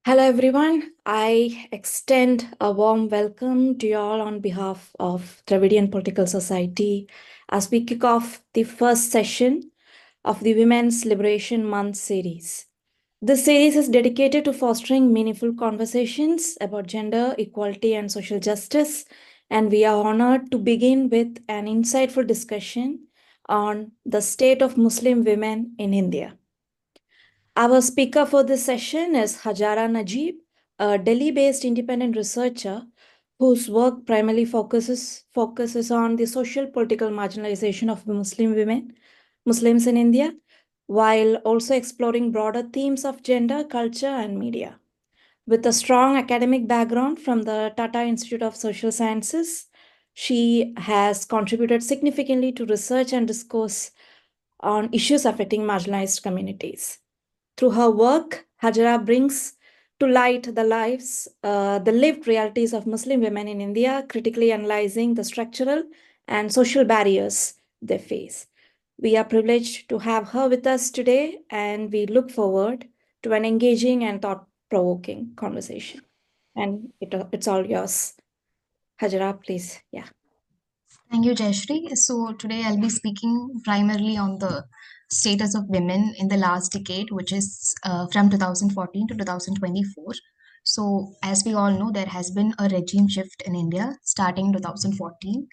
Hello, everyone. I extend a warm welcome to you all on behalf of Dravidian Political Society as we kick off the first session of the Women's Liberation Month series. This series is dedicated to fostering meaningful conversations about gender, equality, and social justice. And we are honored to begin with an insightful discussion on the state of Muslim women in India. Our speaker for this session is Hajara Najeeb, a Delhi-based independent researcher whose work primarily focuses on the social political marginalization of Muslim women, Muslims in India, while also exploring broader themes of gender, culture, and media. With a strong academic background from the Tata Institute of Social Sciences, she has contributed significantly to research and discourse on issues affecting marginalized communities. Through her work, Hajara brings to light the lived realities of Muslim women in India, critically analyzing the structural and social barriers they face. We are privileged to have her with us today, and we look forward to an engaging and thought-provoking conversation. And it's all yours. Hajara, please. Yeah. Thank you, Jayashree. So today I'll be speaking primarily on the status of women in the last decade, which is from 2014 to 2024. So as we all know, there has been a regime shift in India starting 2014.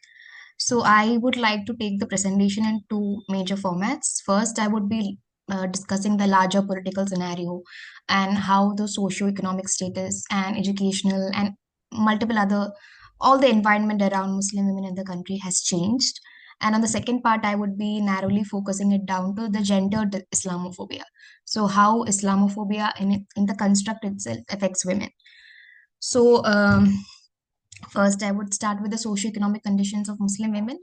So I would like to take the presentation in two major formats. First, I would be discussing the larger political scenario and how the socio-economic status and educational and multiple other all the environment around Muslim women in the country has changed. And on the second part, I would be narrowly focusing it down to the gendered Islamophobia. So how Islamophobia in the construct itself affects women. So first, I would start with the socio-economic conditions of Muslim women.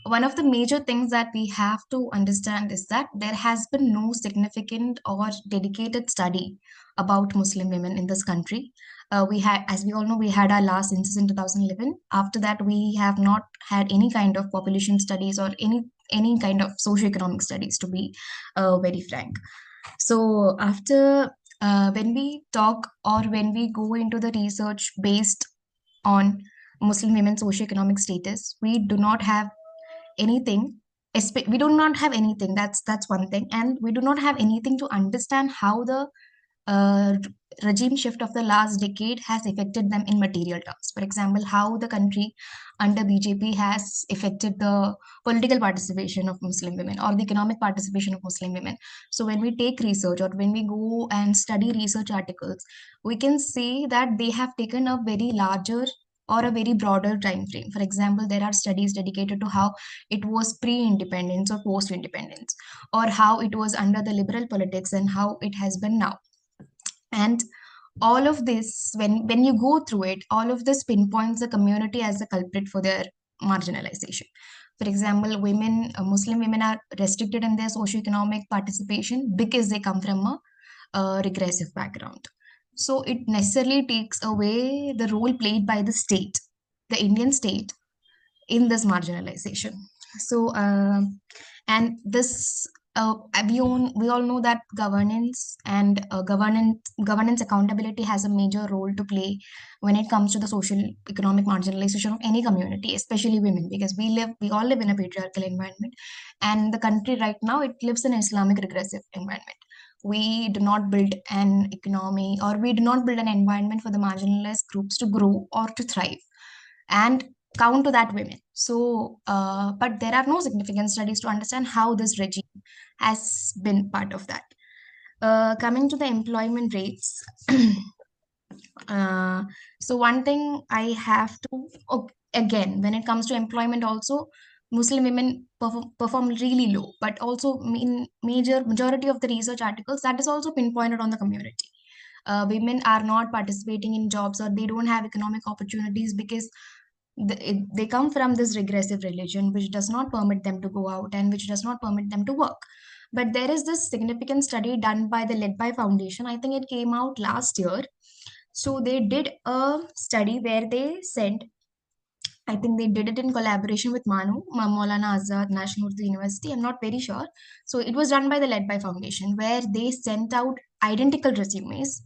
One of the major things that we have to understand is that there has been no significant or dedicated study about Muslim women in this country. We had, as we all know, we had our last census in 2011. After that, we have not had any kind of population studies or any kind of socio-economic studies, to be very frank. So after when we talk or when we go into the research based on Muslim women's socioeconomic status, we do not have anything. We do not have anything. That's one thing, and we do not have anything to understand how the uh, regime shift of the last decade has affected them in material terms. For example, how the country under BJP has affected the political participation of Muslim women or the economic participation of Muslim women. So when we take research or when we go and study research articles, we can see that they have taken a very larger or a very broader time frame. For example, there are studies dedicated to how it was pre-independence or post-independence, or how it was under the liberal politics and how it has been now. And all of this, when you go through it, all of this pinpoints the community as a culprit for their marginalization. For example, Muslim women are restricted in their socioeconomic participation because they come from a regressive background. So it necessarily takes away the role played by the state, the Indian state, in this marginalization. So, and this we all know that governance and governance accountability has a major role to play when it comes to the social economic marginalization of any community, especially women, because we all live in a patriarchal environment, and the country right now, it lives in an Islamic regressive environment. We do not build an economy, or we do not build an environment for the marginalized groups to grow or to thrive, and count to that women. So, but there are no significant studies to understand how this regime has been part of that. Coming to the employment rates, uh, so one thing I have to, again, when it comes to employment, also Muslim women perform really low, but also in majority of the research articles that is also pinpointed on the community. Women are not participating in jobs, or they don't have economic opportunities because they come from this regressive religion which does not permit them to go out and which does not permit them to work. But there is this significant study done by the Led by Foundation. I think it came out last year. So they did a study where they sent, I think they did it in collaboration with Maulana Azad National Urdu University. I'm not very sure. So it was done by the Led by Foundation, where they sent out identical resumes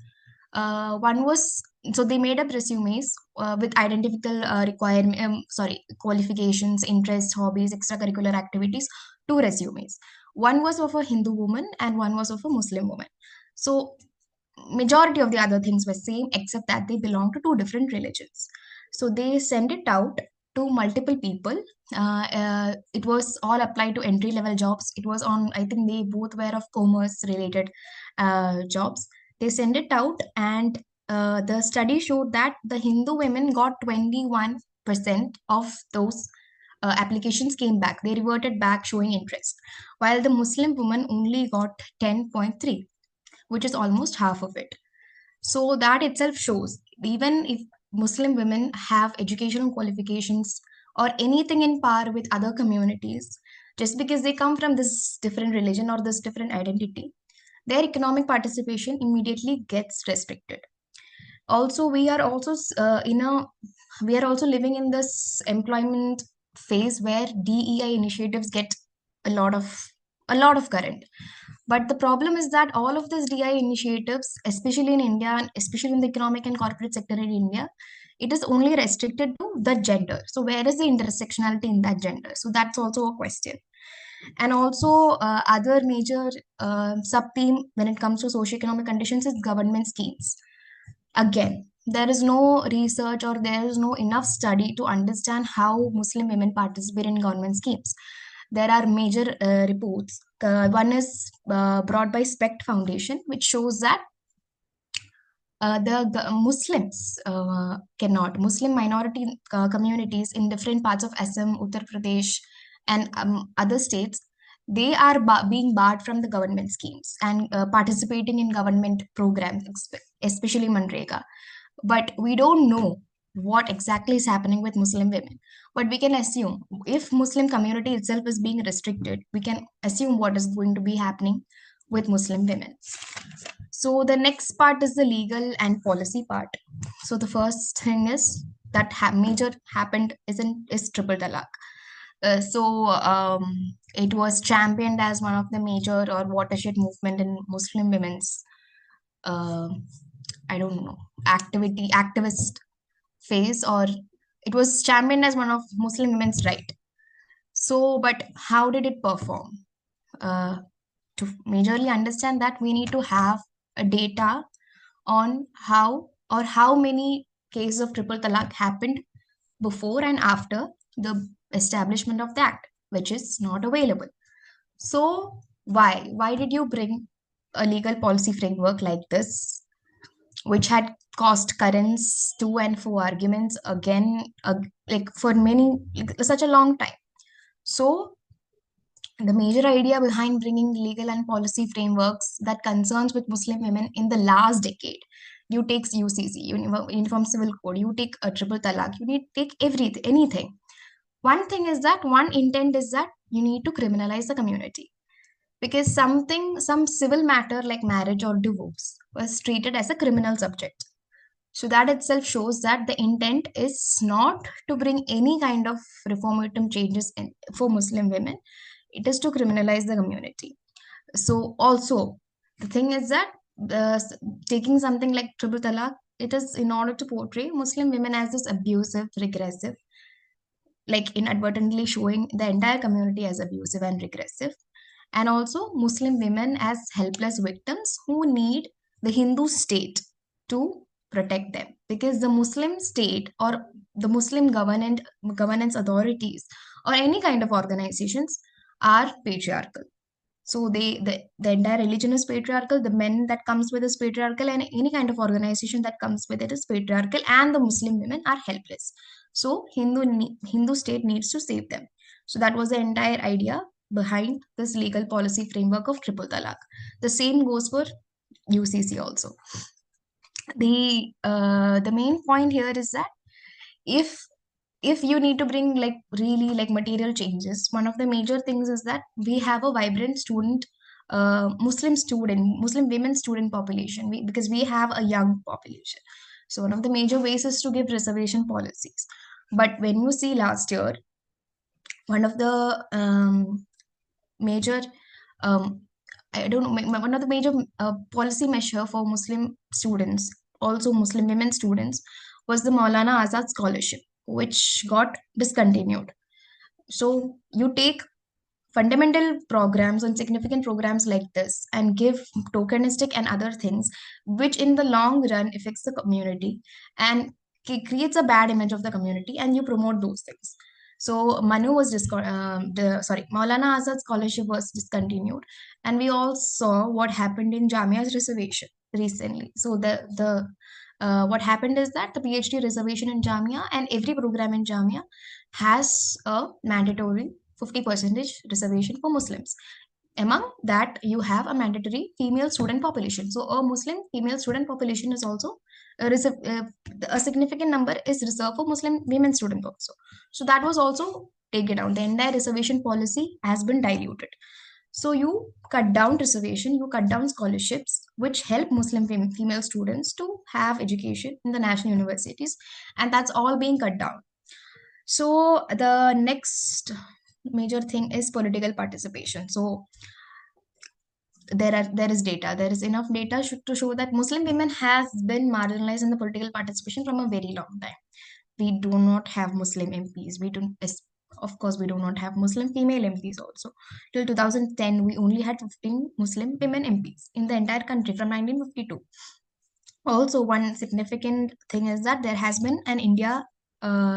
One was, so they made up resumes with identical requirement, sorry, qualifications, interests, hobbies, extracurricular activities, two resumes. One was of a Hindu woman and one was of a Muslim woman. So majority of the other things were same except that they belong to two different religions. So they send it out to multiple people. It was all applied to entry level jobs. It was on, I think they both were of commerce related jobs. They send it out, and the study showed that the Hindu women got 21% of those applications came back. They reverted back showing interest, while the Muslim woman only got 10.3, which is almost half of it. So that itself shows, even if Muslim women have educational qualifications or anything in par with other communities, just because they come from this different religion or this different identity, their economic participation immediately gets restricted. Also, we are also living in this employment phase where DEI initiatives get a lot of current. But the problem is that all of these DI initiatives, especially in India, and especially in the economic and corporate sector in India, it is only restricted to the gender. So where is the intersectionality in that gender? So that's also a question. And also, other major sub theme when it comes to socioeconomic conditions is government schemes. Again, there is no research or there is no enough study to understand how Muslim women participate in government schemes. There are major reports. One is brought by SPECT Foundation, which shows that the Muslims cannot, Muslim minority communities in different parts of Assam, Uttar Pradesh, and other states, they are being barred from the government schemes and participating in government programs, especially Manrega. But we don't know what exactly is happening with Muslim women. But we can assume, if Muslim community itself is being restricted, we can assume what is going to be happening with Muslim women. So the next part is the legal and policy part. So the first thing is that major happened is triple talaq. It was championed as one of the major or watershed movement in Muslim women's, uh, I don't know, activist phase, or it was championed as one of Muslim women's right. So, but how did it perform? Uh, to majorly understand that, we need to have a data on how many cases of triple talaq happened before and after the establishment of the act, which is not available. So why did you bring a legal policy framework like this, which had caused currents to and fro arguments again, like for many, like, such a long time? So the major idea behind bringing legal and policy frameworks that concerns with Muslim women in the last decade, you take UCC, Uniform Civil Code, you take a triple talaq, you need to take everything, anything. One thing is that one intent is that you need to criminalize the community, because some civil matter like marriage or divorce was treated as a criminal subject. So that itself shows that the intent is not to bring any kind of reformative changes for Muslim women. It is to criminalize the community. So also, the thing is that taking something like triple talaq, it is in order to portray Muslim women as this abusive, regressive, like inadvertently showing the entire community as abusive and regressive, and also Muslim women as helpless victims who need the Hindu state to protect them, because the Muslim state or the Muslim governance authorities or any kind of organizations are patriarchal. So the entire religion is patriarchal, the men that comes with is patriarchal, and any kind of organization that comes with it is patriarchal, and the Muslim women are helpless. So Hindu state needs to save them. So that was the entire idea behind this legal policy framework of triple talaq. The same goes for UCC also. The main point here is that if you need to bring like really like material changes, one of the major things is that we have a vibrant Muslim women student population, because we have a young population. So one of the major ways is to give reservation policies. But when you see last year, one of the major um, I don't know, one of the major policy measure for Muslim students, also Muslim women students, was the Maulana Azad scholarship, which got discontinued. So you take fundamental programs and significant programs like this and give tokenistic and other things, which in the long run affects the community and creates a bad image of the community, and you promote those things. So Manu was Maulana Azad scholarship was discontinued, and we all saw what happened in Jamia's reservation recently. So the what happened is that the PhD reservation in Jamia and every program in Jamia has a mandatory 50 percentage reservation for Muslims. Among that, you have a mandatory female student population. So, a Muslim female student population is also a significant number is reserved for Muslim women students also. So, that was also taken down. The entire reservation policy has been diluted. So, you cut down reservation, you cut down scholarships, which help Muslim female students to have education in the national universities, and that's all being cut down. So the next major thing is political participation. So there is enough data to show that Muslim women has been marginalized in the political participation from a very long time. We do not have Muslim MPs. We don't. Of course, we do not have Muslim female MPs also. Till 2010, we only had 15 Muslim women MPs in the entire country from 1952. Also, one significant thing is that there has been an India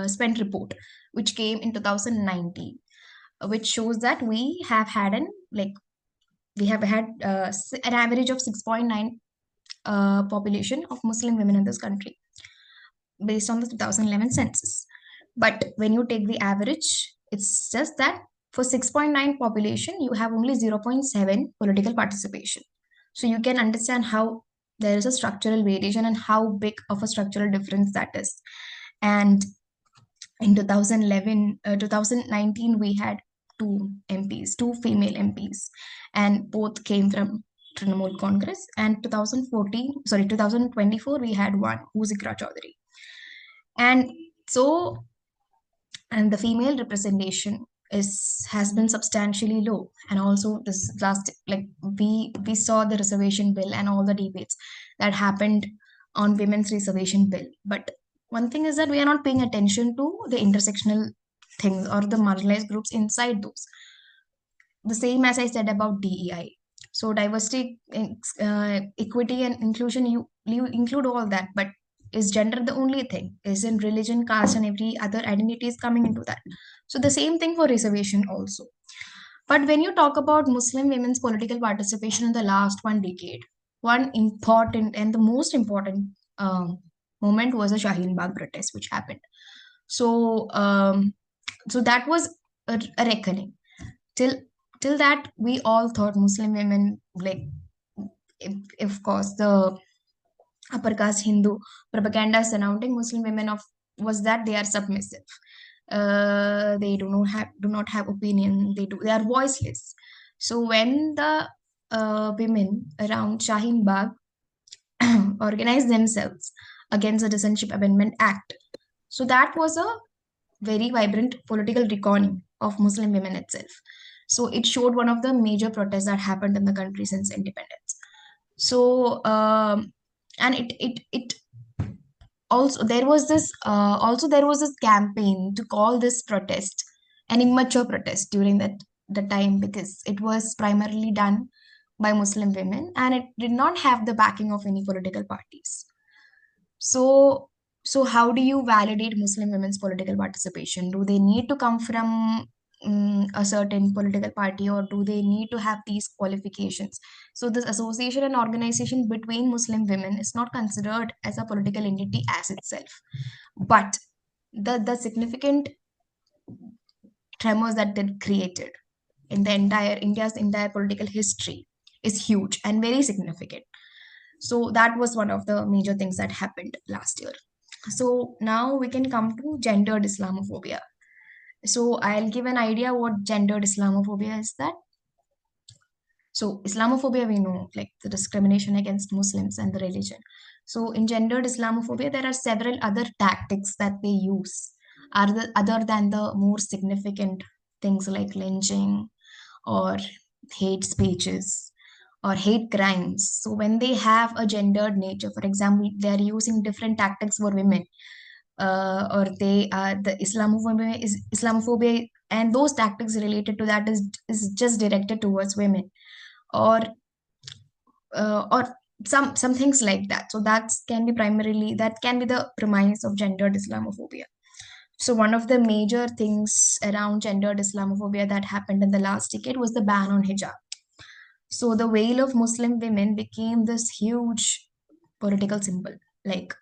spent report which came in 2019, which shows that we have had an average of 6.9 population of Muslim women in this country based on the 2011 census. But when you take the average, it's just that for 6.9 population, you have only 0.7 political participation. So you can understand how there is a structural variation and how big of a structural difference that is. And in 2019, we had two MPs, two female MPs, and both came from Trinamool Congress. And 2024, we had one, who's Ikra Chaudhary. And so, and the female representation has been substantially low. And also this last, like we saw the reservation bill and all the debates that happened on women's reservation bill. But one thing is that we are not paying attention to the intersectional things or the marginalized groups inside those. The same as I said about DEI. So diversity, equity, and inclusion, you include all that, but is gender the only thing? Isn't religion, caste, and every other identity is coming into that? So the same thing for reservation also. But when you talk about Muslim women's political participation in the last 1 decade, one important and the most important moment was the Shaheen Bagh protest, which happened. So, so that was a reckoning. Till till that, we all thought Muslim women, like, of course, the upper caste Hindu propaganda surrounding Muslim women of was that they are submissive. They do not have opinion. They are voiceless. So when the women around Shaheen Bagh organized themselves against the Citizenship Amendment Act, so that was a very vibrant political reckoning of Muslim women itself. So it showed one of the major protests that happened in the country since independence. So and it also there was this campaign to call this protest an immature protest during the time, because it was primarily done by Muslim women and it did not have the backing of any political parties. So, so how do you validate Muslim women's political participation? Do they need to come from a certain political party, or do they need to have these qualifications? So, this association and organization between Muslim women is not considered as a political entity as itself. But the significant tremors that it created in the entire India's entire political history is huge and very significant. So that was one of the major things that happened last year. So now we can come to gendered Islamophobia. So I'll give an idea what gendered Islamophobia is that. So Islamophobia, we know, like the discrimination against Muslims and the religion. So in gendered Islamophobia, there are several other tactics that they use, other than the more significant things like lynching or hate speeches or hate crimes. So when they have a gendered nature, for example, they are using different tactics for women, or they are the Islamophobia, and those tactics related to that is just directed towards women, or or some things like that. So that can be the premise of gendered Islamophobia. So one of the major things around gendered Islamophobia that happened in the last decade was the ban on hijab. So the veil of Muslim women became this huge political symbol. Like,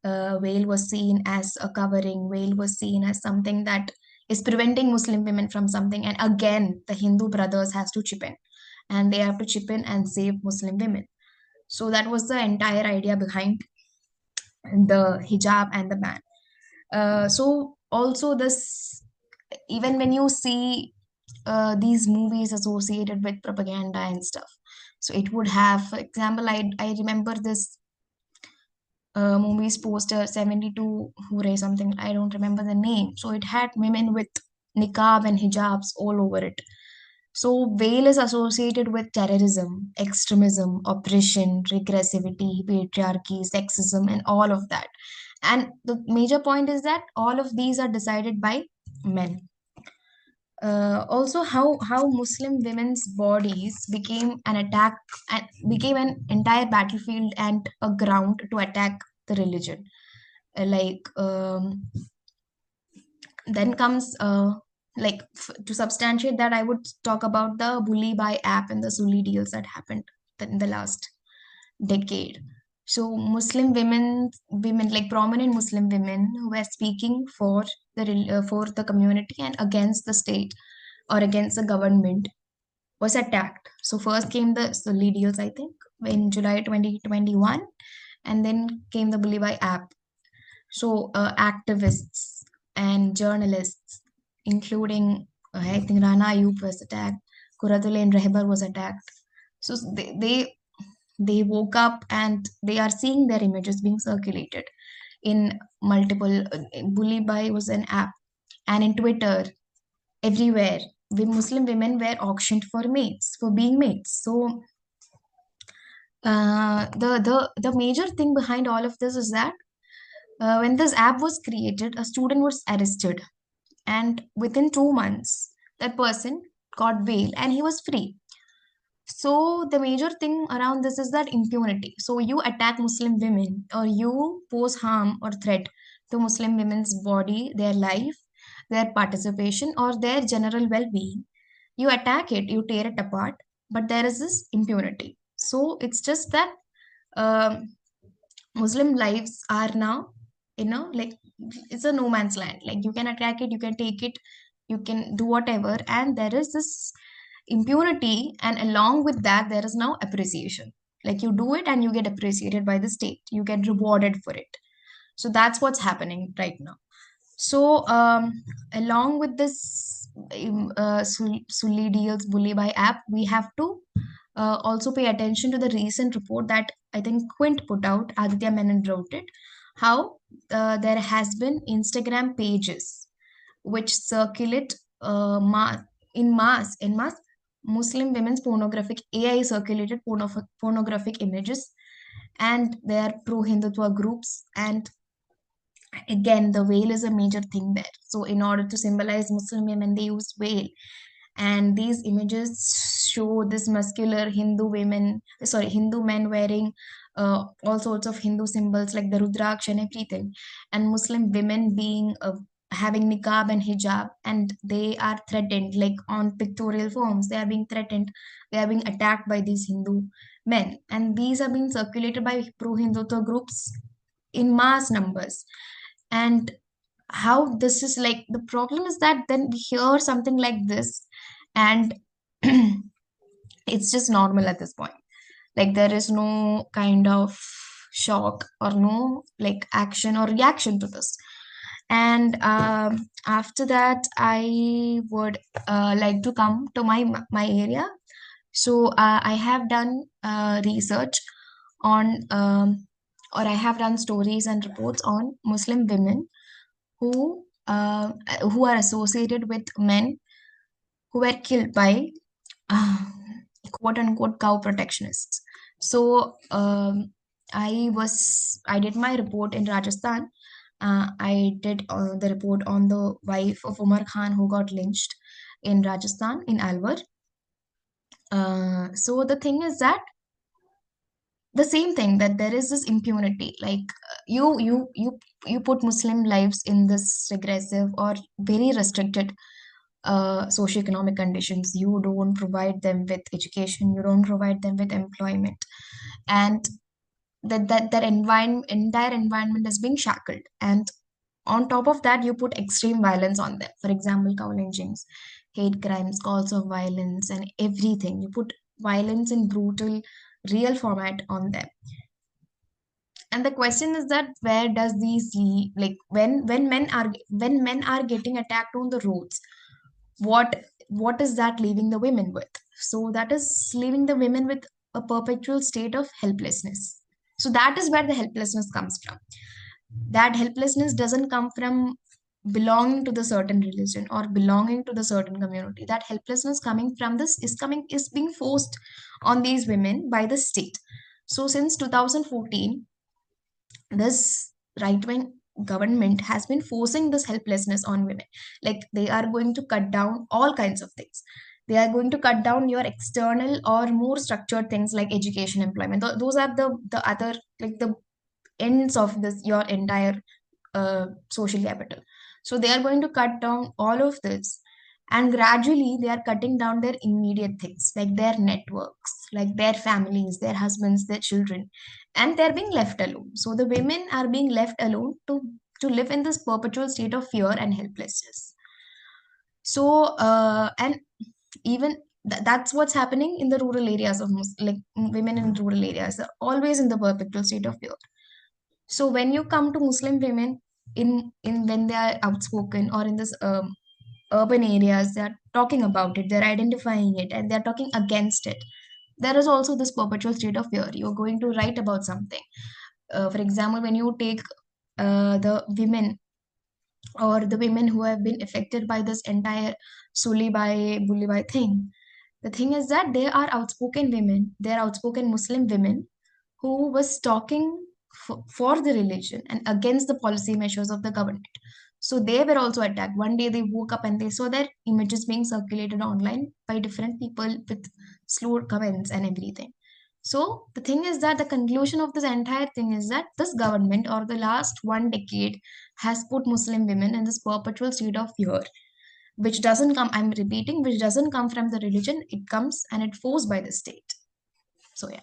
veil was seen as a covering, veil was seen as something that is preventing Muslim women from something. And again, the Hindu brothers has to chip in, and they have to chip in and save Muslim women. So that was the entire idea behind the hijab and the ban. So also this, even when you see these movies associated with propaganda and stuff, so it would have, for example, I remember this movie's poster 72 Hure something, I don't remember the name. So it had women with niqab and hijabs all over it. So veil is associated with terrorism, extremism, oppression, regressivity, patriarchy, sexism, and all of that. And the major point is that all of these are decided by men. Also, how Muslim women's bodies became an attack and became an entire battlefield and a ground to attack the religion. Like, then comes to substantiate that, I would talk about the bully by app and the Sully deals that happened in the last decade. So Muslim women like prominent Muslim women who were speaking for for the community and against the state or against the government was attacked. So first came the Sully deals, I think, in July 2021, and then came the bully by app. So activists and journalists, including I think Rana Ayub was attacked, Kuratulain Rehbar was attacked. So they woke up and they are seeing their images being circulated in multiple. Bully by was an app, and in Twitter, everywhere, Muslim women were auctioned for mates, for being mates. So the major thing behind all of this is that when this app was created, a student was arrested, and within 2 months, that person got bail and he was free. So the major thing around this is that impunity. So you attack Muslim women, or you pose harm or threat to Muslim women's body, their life, their participation, or their general well-being. You attack it, you tear it apart, but there is this impunity. So it's just that um, Muslim lives are now, like, it's a no man's land. Like, you can attack it, you can take it, you can do whatever, and there is this impunity, and along with that, there is now appreciation. Like, you do it and you get appreciated by the state, you get rewarded for it. So that's what's happening right now. So, along with this Sully deals bully by app, we have to also pay attention to the recent report that I think Quint put out. Aditya Menon wrote it. How there has been Instagram pages which circulate in mass Muslim women's pornographic AI circulated pornographic images, and they are pro Hindutva groups. And again, the veil is a major thing there. So in order to symbolize Muslim women, they use veil, and these images show this muscular Hindu men wearing all sorts of Hindu symbols like the Rudraksh and everything, and Muslim women being having niqab and hijab, and they are threatened, like on pictorial forms. They are being threatened, they are being attacked by these Hindu men, and these are being circulated by pro-Hindutva groups in mass numbers. And how this is, like, the problem is that then we hear something like this, and it's just normal at this point. Like, there is no kind of shock or no like action or reaction to this. And after that, I would like to come to my area. So I have done research on or I have done stories and reports on Muslim women who are associated with men who were killed by uh, quote unquote cow protectionists. So I did my report in Rajasthan. I did the report on the wife of Umar Khan who got lynched in Rajasthan in Alwar. So the thing is that the same thing, that there is this impunity, like you put Muslim lives in this regressive or very restricted socioeconomic conditions. You don't provide them with education, you don't provide them with employment, and that entire environment is being shackled. And on top of that, you put extreme violence on them. For example, cow lynchings, hate crimes, calls of violence, and everything. You put violence in brutal, real format on them. And the question is that where does these like when men are getting attacked on the roads, what what is that leaving the women with? So that is leaving the women with a perpetual state of helplessness. So that is where the helplessness comes from. That helplessness doesn't come from belonging to the certain religion or belonging to the certain community. That helplessness coming from this is being forced on these women by the state. So since 2014, this right wing government has been forcing this helplessness on women. Like, they are going to cut down all kinds of things. They are going to cut down your external or more structured things like education, employment. Those are the other, like, the ends of this your entire social capital. So they are going to cut down all of this, and gradually they are cutting down their immediate things, like their networks, like their families, their husbands, their children, and they're being left alone. So the women are being left alone to live in this perpetual state of fear and helplessness. So and even that's what's happening in the rural areas of like women in rural areas are always in the perpetual state of fear. So when you come to Muslim women, in when they are outspoken or in this urban areas, they are talking about it, they're identifying it, and they're talking against it. There is also this perpetual state of fear. You're going to write about something. For example, when you take the women or the women who have been affected by this entire Sulibai Bulibai thing, the thing is that they are outspoken women. They are outspoken Muslim women who was talking for the religion and against the policy measures of the government. So they were also attacked. One day they woke up and they saw their images being circulated online by different people with slurred comments and everything. So the thing is that the conclusion of this entire thing is that this government or the last 1 decade has put Muslim women in this perpetual state of fear, which doesn't come, I'm repeating, which doesn't come from the religion, it comes and it forced by the state. So yeah.